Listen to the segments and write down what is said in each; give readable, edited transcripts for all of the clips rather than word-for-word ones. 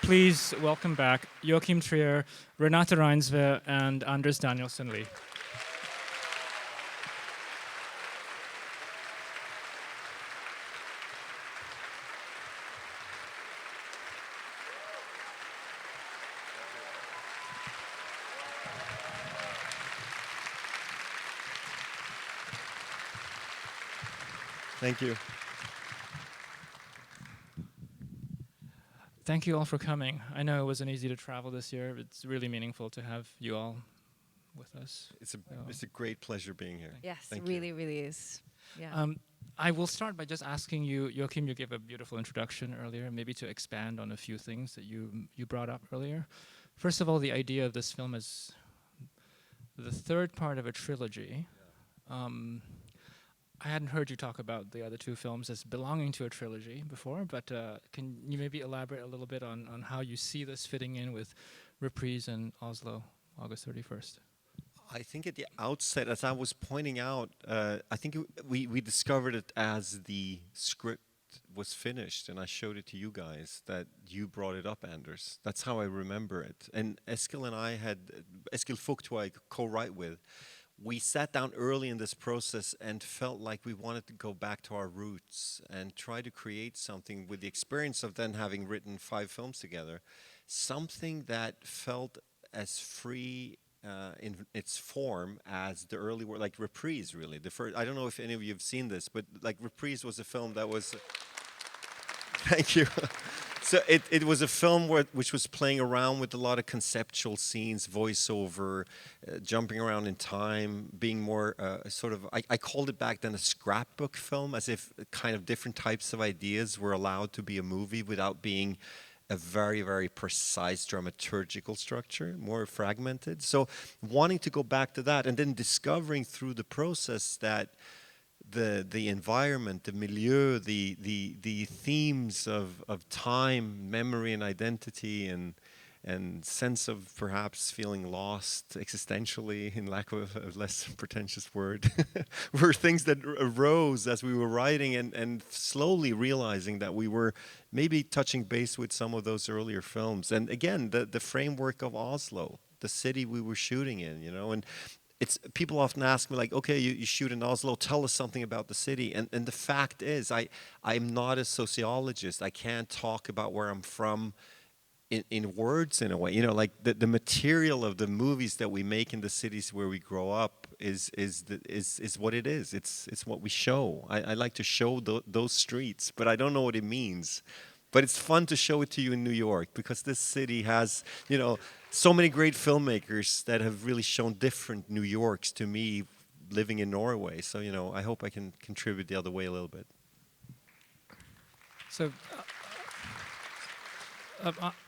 please welcome back Joachim Trier, Renate Reinsve, and Anders Danielsen Lie. Thank you. Thank you all for coming. I know it wasn't easy to travel this year. It's really meaningful to have you all with us. It's a great pleasure being here. Yes, Thank really, you. really is. Yeah. I will start by just asking you, Joachim, you gave a beautiful introduction earlier, maybe to expand on a few things that you brought up earlier. First of all, the idea of this film is the third part of a trilogy. Yeah. I hadn't heard you talk about the other two films as belonging to a trilogy before, but can you maybe elaborate a little bit on how you see this fitting in with Reprise and Oslo, August 31st? I think at the outset, as I was pointing out, I think we discovered it as the script was finished, and I showed it to you guys, that you brought it up, Anders. That's how I remember it. And Eskil and I had, Eskil Fucht, who I co-write with, we sat down early in this process and felt like we wanted to go back to our roots and try to create something with the experience of then having written 5 films together, something that felt as free in its form as the early work, like Reprise, really. The first, I don't know if any of you have seen this, but like Reprise was a film that was. Thank you. So it was a film which was playing around with a lot of conceptual scenes, voiceover, jumping around in time, being more sort of, I called it back then a scrapbook film, as if kind of different types of ideas were allowed to be a movie without being a very, very precise dramaturgical structure, more fragmented. So wanting to go back to that, and then discovering through the process that the environment, the milieu, the themes of time, memory, and identity, and sense of perhaps feeling lost existentially, in lack of a less pretentious word, were things that arose as we were writing, and slowly realizing that we were maybe touching base with some of those earlier films. And again, the framework of Oslo, the city we were shooting in, you know, and it's, people often ask me, like, okay, you shoot in Oslo, tell us something about the city. And the fact is, I'm not a sociologist. I can't talk about where I'm from in words, in a way. You know, like the material of the movies that we make in the cities where we grow up is what it is. It's what we show. I like to show those streets, but I don't know what it means. But it's fun to show it to you in New York, because this city has, you know, so many great filmmakers that have really shown different New Yorks to me living in Norway. So, you know, I hope I can contribute the other way a little bit. So,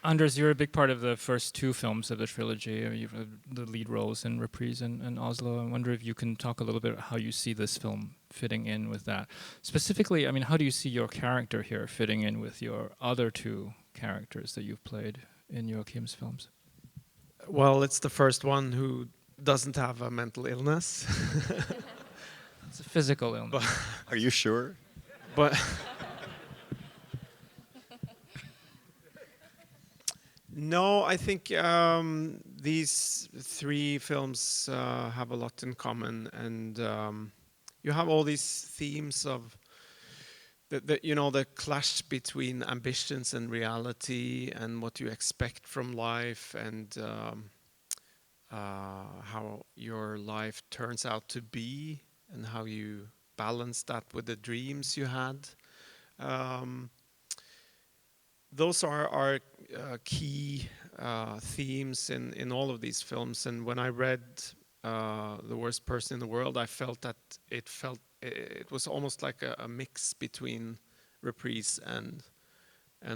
Anders, you're a big part of the first 2 films of the trilogy. You've the lead roles in Reprise and Oslo. I wonder if you can talk a little bit about how you see this film fitting in with that. Specifically, I mean, how do you see your character here fitting in with your other 2 characters that you've played in Joachim's films? Well, it's the first one who doesn't have a mental illness. It's a physical illness. Are you sure? But no, I think these 3 films have a lot in common, and you have all these themes of the clash between ambitions and reality, and what you expect from life, and how your life turns out to be, and how you balance that with the dreams you had. Those are our key themes in all of these films. And when I read The Worst Person in the World, I felt that it was almost like a mix between Reprise and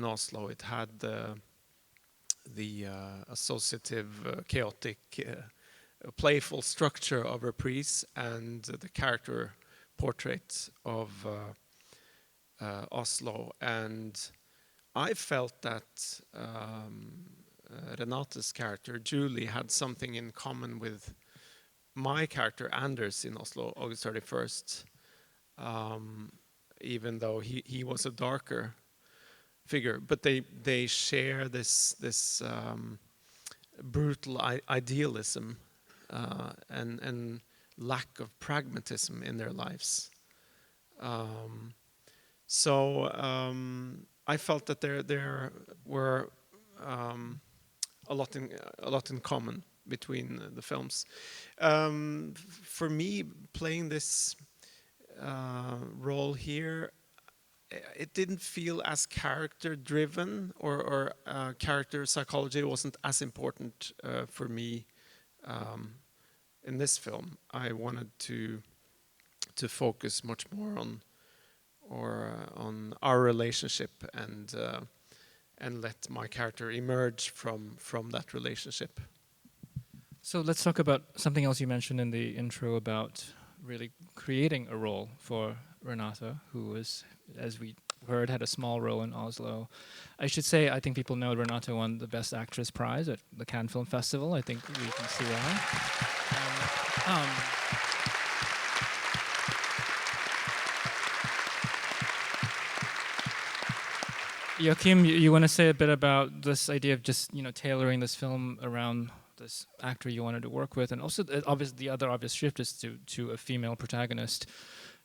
Oslo. It had the associative, chaotic, playful structure of Reprise, and the character portrait of Oslo. And I felt that Renate's character, Julie, had something in common with my character, Anders, in Oslo, August 31st, even though he was a darker figure, but they share this brutal idealism and lack of pragmatism in their lives. So I felt that there were a lot in common between the films. For me, playing this role here, it didn't feel as character driven, or character psychology wasn't as important for me in this film. I wanted to focus much more on our relationship and let my character emerge from that relationship. So let's talk about something else you mentioned in the intro about really creating a role for Renate, who was, as we heard, had a small role in Oslo. I should say, I think people know Renate won the Best Actress prize at the Cannes Film Festival. I think we can see why. Joachim, you want to say a bit about this idea of just, tailoring this film around this actor you wanted to work with, and also the other obvious shift is to a female protagonist,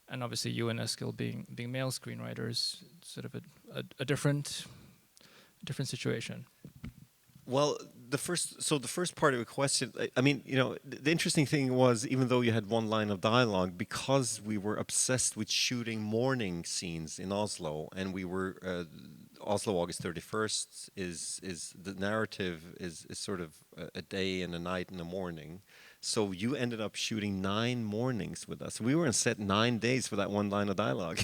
and obviously you and Eskil being male screenwriters, sort of a different situation. Well, the first part of your question, I mean, the interesting thing was, even though you had one line of dialogue, because we were obsessed with shooting morning scenes in Oslo, and we were Oslo August 31st is the narrative is sort of a day and a night and a morning. So you ended up shooting 9 mornings with us. We were on set 9 days for that one line of dialogue.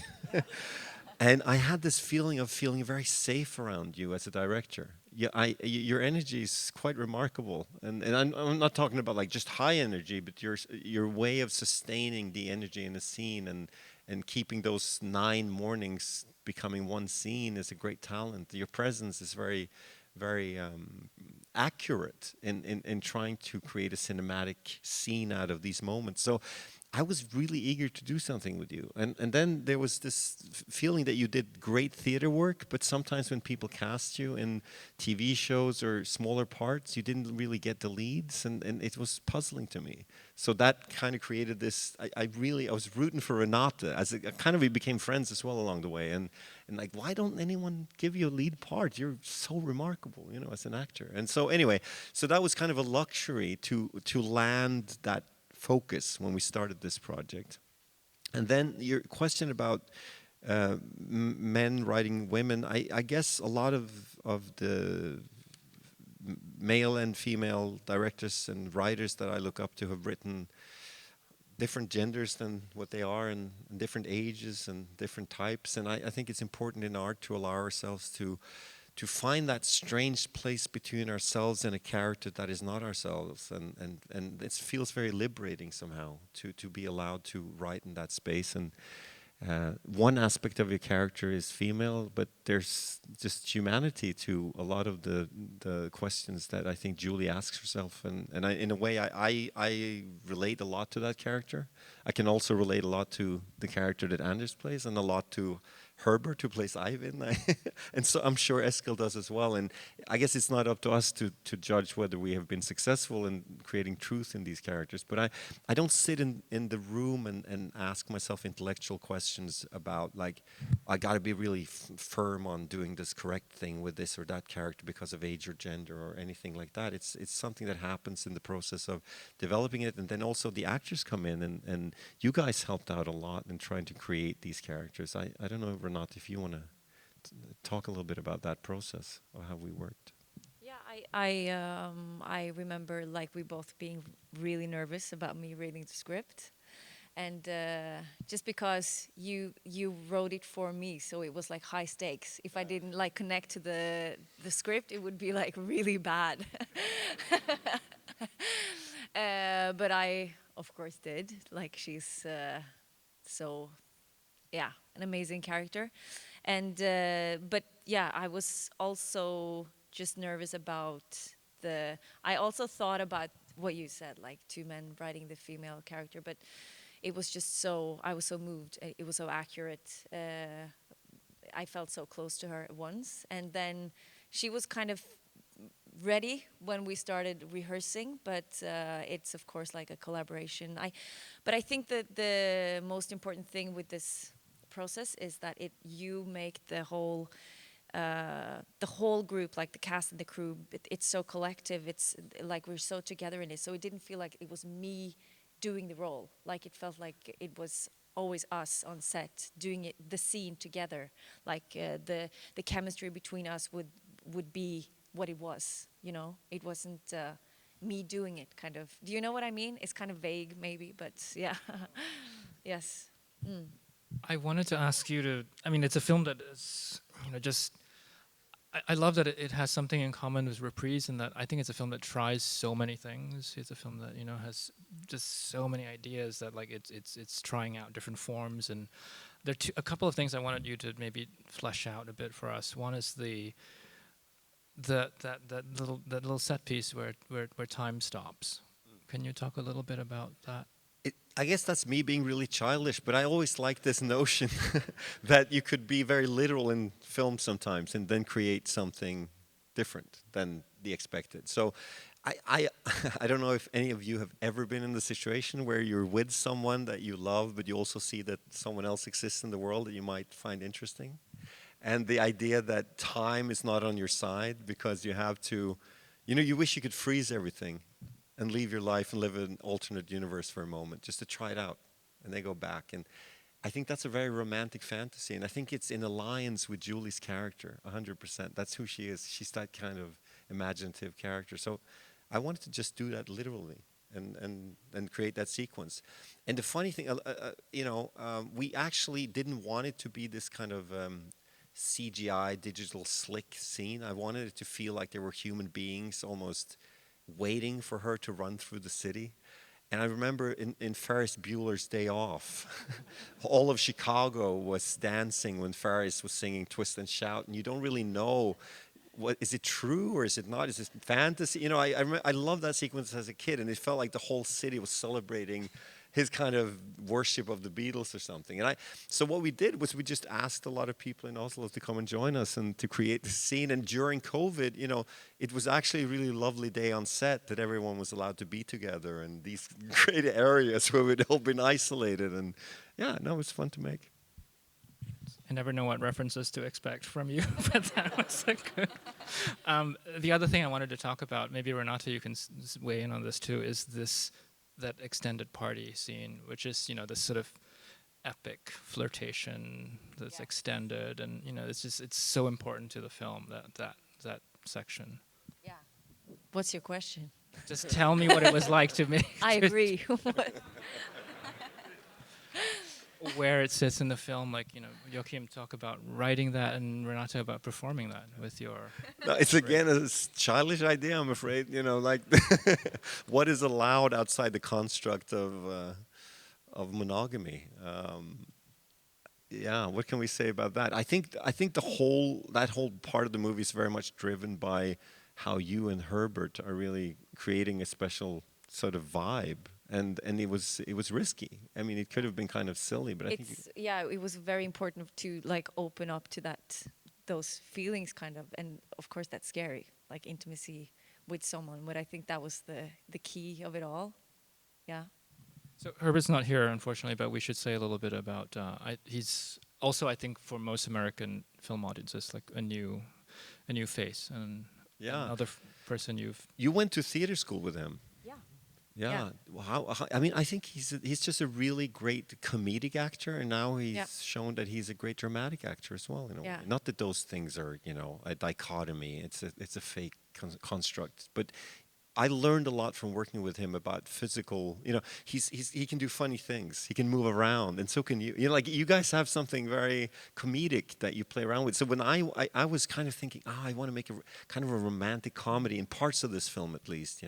And I had this feeling of feeling very safe around you as a director. Yeah, your energy is quite remarkable, and I'm not talking about like just high energy, but your way of sustaining the energy in a scene and keeping those 9 mornings becoming one scene is a great talent. Your presence is very, very accurate in trying to create a cinematic scene out of these moments. So I was really eager to do something with you. And then there was this feeling that you did great theater work, but sometimes when people cast you in TV shows or smaller parts, you didn't really get the leads, and it was puzzling to me. So that kind of created this, I was rooting for Renate, we became friends as well along the way, and like, why don't anyone give you a lead part? You're so remarkable, as an actor. And so anyway, so that was kind of a luxury to land that focus when we started this project. And then your question about men writing women, I guess a lot of the male and female directors and writers that I look up to have written different genders than what they are, and different ages and different types. And I think it's important in art to allow ourselves to find that strange place between ourselves and a character that is not ourselves, and it feels very liberating somehow to be allowed to write in that space. And one aspect of your character is female, but there's just humanity to a lot of the questions that I think Julie asks herself, and in a way I relate a lot to that character. I can also relate a lot to the character that Anders plays, and a lot to Herbert, who plays Ivan, and so I'm sure Eskil does as well. And I guess it's not up to us to judge whether we have been successful in creating truth in these characters. But I don't sit in the room and ask myself intellectual questions about, like, I got to be really firm on doing this correct thing with this or that character because of age or gender or anything like that. It's something that happens in the process of developing it, and then also the actors come in, and you guys helped out a lot in trying to create these characters. I don't know, Renate, if you want to talk a little bit about that process of how we worked. Yeah, I remember, like, we both being really nervous about me reading the script, and just because you wrote it for me, so it was like high stakes. If I didn't like connect to the script, it would be like really bad. But I, of course, did. Like, she's so, yeah, an amazing character. And but yeah, I was also just nervous about I also thought about what you said, like 2 men writing the female character, but it was just I was so moved. It was so accurate. I felt so close to her at once. And then she was kind of ready when we started rehearsing, but it's of course like a collaboration. But I think that the most important thing with this process is that you make the whole group, like the cast and the crew, it's so collective. It's like we're so together in it. So it didn't feel like it was me doing the role. Like it felt like it was always us on set doing it, the scene together. Like the chemistry between us would be what it was. You know, it wasn't me doing it. Kind of. Do you know what I mean? It's kind of vague, maybe, but yeah. Yes. Mm. I wanted to ask you to. I mean, it's a film that is, just. I love that it has something in common with Reprise, in that I think it's a film that tries so many things. It's a film that has just so many ideas that like it's trying out different forms. And there are a couple of things I wanted you to maybe flesh out a bit for us. One is that little set piece where time stops. Can you talk a little bit about that? I guess that's me being really childish, but I always like this notion that you could be very literal in film sometimes and then create something different than the expected. So I don't know if any of you have ever been in the situation where you're with someone that you love, but you also see that someone else exists in the world that you might find interesting. And the idea that time is not on your side because you have to, you wish you could freeze everything and leave your life and live in an alternate universe for a moment, just to try it out, and they go back. And I think that's a very romantic fantasy, and I think it's in alliance with Julie's character, 100%. That's who she is. She's that kind of imaginative character. So I wanted to just do that literally and create that sequence. And the funny thing, we actually didn't want it to be this kind of CGI, digital slick scene. I wanted it to feel like there were human beings almost waiting for her to run through the city. And I remember in Ferris Bueller's Day Off, all of Chicago was dancing when Ferris was singing Twist and Shout, and you don't really know, what is it true or is it not? Is it fantasy? I love that sequence as a kid, and it felt like the whole city was celebrating his kind of worship of the Beatles or something. And so what we did was we just asked a lot of people in Oslo to come and join us and to create the scene. And during COVID, it was actually a really lovely day on set that everyone was allowed to be together in these great areas where we'd all been isolated. And yeah, no, it was fun to make. I never know what references to expect from you, but that was a good. The other thing I wanted to talk about, maybe Renate, you can weigh in on this too, is that extended party scene, which is this sort of epic flirtation that's extended, and it's so important to the film, that section. Yeah. What's your question? Just tell me what it was like to make. I agree. Where it sits in the film, like Joachim talk about writing that, and Renate about performing that with your. No, it's again a childish idea, I'm afraid. Like what is allowed outside the construct of monogamy. Yeah, what can we say about that? I think that whole part of the movie is very much driven by how you and Herbert are really creating a special sort of vibe. And it was risky. I mean, it could have been kind of silly, but I think it was very important to like open up to those feelings, kind of, and of course that's scary, like intimacy with someone. But I think that was the key of it all. Yeah. So Herbert's not here, unfortunately, but we should say a little bit about. He's also, I think, for most American film audiences, like a new face and another person You went to theater school with him. Yeah. How, I mean, I think he's just a really great comedic actor, and now he's shown that he's a great dramatic actor as well. Not that those things are a dichotomy. It's a fake construct, but I learned a lot from working with him about physical. He can do funny things. He can move around, and so can you. Like you guys have something very comedic that you play around with. So when I was kind of thinking, I want to make a kind of a romantic comedy in parts of this film, at least.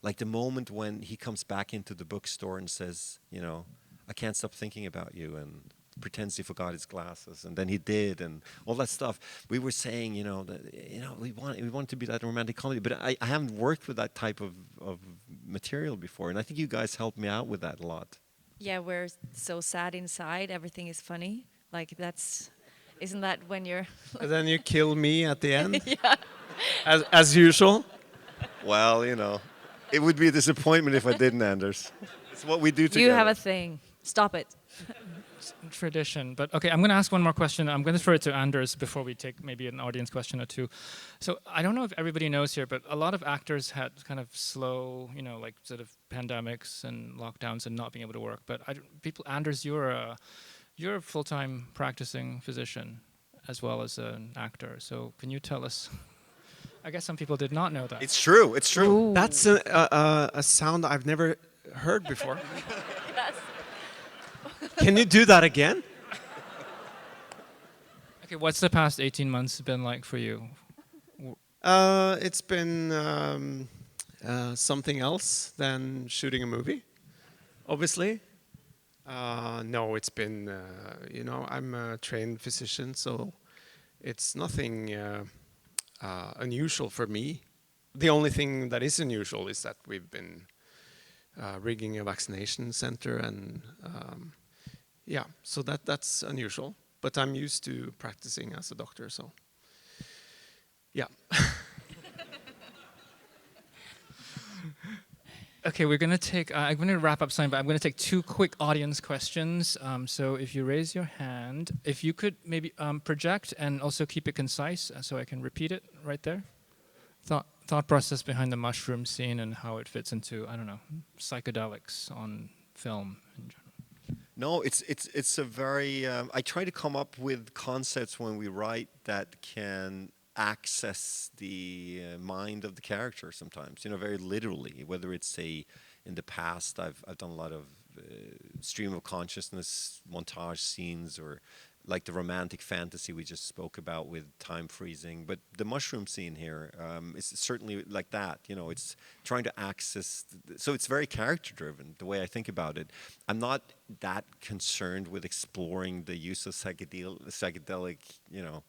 Like the moment when he comes back into the bookstore and says, I can't stop thinking about you, and pretends he forgot his glasses, and then he did, and all that stuff. We were saying, that we want to be that romantic comedy, but I haven't worked with that type of material before, and I think you guys helped me out with that a lot. Yeah, we're so sad inside. Everything is funny. Like that's Isn't that when you're? And then you kill me at the end, Yeah. as usual. Well, you know, it would be a disappointment if I didn't, Anders. It's what we do together. You have a thing. Stop it. Tradition. But okay, I'm going to ask one more question. I'm going to throw it to Anders before we take maybe an audience question or two. So I don't know if everybody knows here, but a lot of actors had kind of slow, you know, like sort of pandemics and lockdowns and not being able to work. But Anders, you're a full-time practicing physician as well as an actor. So can you tell us? I guess some people did not know that. It's true. It's true. Ooh. That's a sound I've never heard before. Yes. Can you do that again? Okay, what's the past 18 months been like for you? It's been something else than shooting a movie, obviously. No, it's been, you know, I'm a trained physician, so it's nothing unusual for me. The only thing that is unusual is that we've been rigging a vaccination center, and yeah, so that's unusual. But I'm used to practicing as a doctor, so yeah. Okay, we're going to take, I'm going to wrap up soon, but I'm going to take 2 quick audience questions. So if you raise your hand, if you could maybe project and also keep it concise so I can repeat it right there. Thought process behind the mushroom scene and how it fits into, I don't know, psychedelics on film in general. No, it's a very. I try to come up with concepts when we write that can access the mind of the character. Sometimes, you know, very literally. Whether it's in the past, I've done a lot of stream of consciousness montage scenes, or like the romantic fantasy we just spoke about with time freezing. But the mushroom scene here is certainly like that. You know, it's trying to access. So it's very character driven, the way I think about it. I'm not that concerned with exploring the use of psychedelic, you know,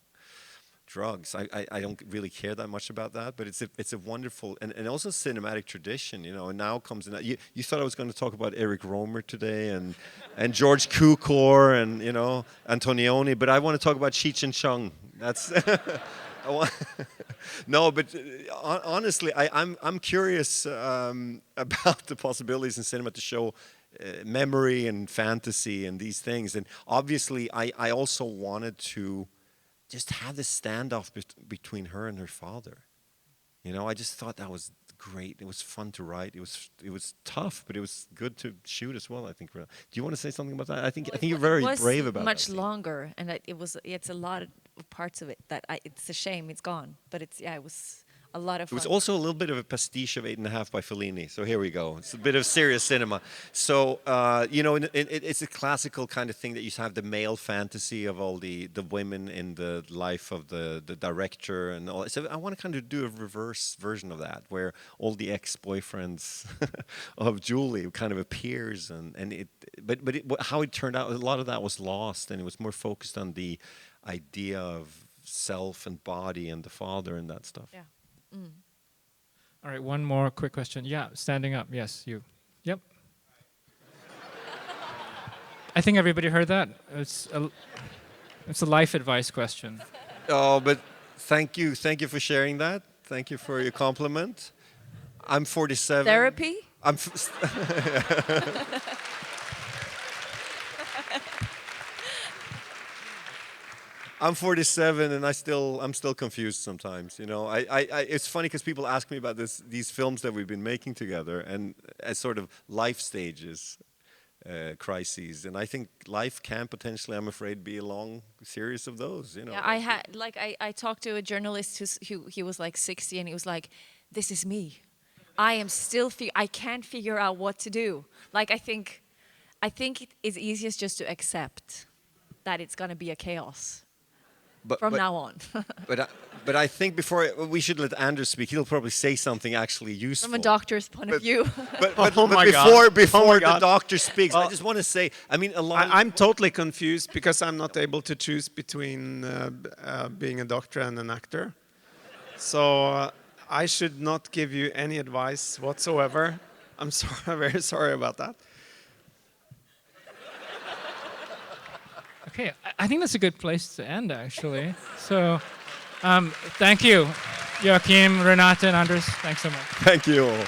drugs. I don't really care that much about that, but it's a wonderful and also cinematic tradition, you know. And now comes you thought I was going to talk about Eric Romer today and George Cukor and, you know, Antonioni, but I want to talk about Cheech and Chong. That's no, but honestly, I'm curious about the possibilities in cinema to show memory and fantasy and these things. And obviously, I also wanted to just have this standoff between her and her father. You know, I just thought that was great. It was fun to write. It was tough, but it was good to shoot as well, I think. Do you want to say something about that? I think you're very brave about that. It was much longer, and it's a lot of parts of it that it's a shame it's gone. But it was a lot of fun. It was also a little bit of a pastiche of 8.5 by Fellini. So here we go. It's a bit of serious cinema. So, you know, it's a classical kind of thing that you have the male fantasy of all the women in the life of the director and all. So I want to kind of do a reverse version of that, where all the ex-boyfriends of Julie kind of appears. But how it turned out, a lot of that was lost, and it was more focused on the idea of self and body and the father and that stuff. Yeah. Mm. All right, one more quick question. Yeah, standing up. Yes, you. Yep. I think everybody heard that. It's a life advice question. Oh, but thank you for sharing that. Thank you for your compliment. I'm 47. Therapy? I'm 47, and I'm still confused sometimes. You know, it's funny because people ask me about these films that we've been making together, and as sort of life stages, crises. And I think life can potentially, I'm afraid, be a long series of those. You know. Yeah, I talked to a journalist he was like 60, and he was like, "This is me. I am still I can't figure out what to do." Like I think it's easiest just to accept that it's gonna be a chaos. From now on. but I think we should let Anders speak. He'll probably say something actually useful. From a doctor's point of view. But Oh my before God. the doctor speaks, I just want to say, I mean, I'm totally confused because I'm not able to choose between being a doctor and an actor. So I should not give you any advice whatsoever. I'm sorry, very sorry about that. Okay, I think that's a good place to end, actually. So, thank you, Joachim, Renate, and Anders. Thanks so much. Thank you all.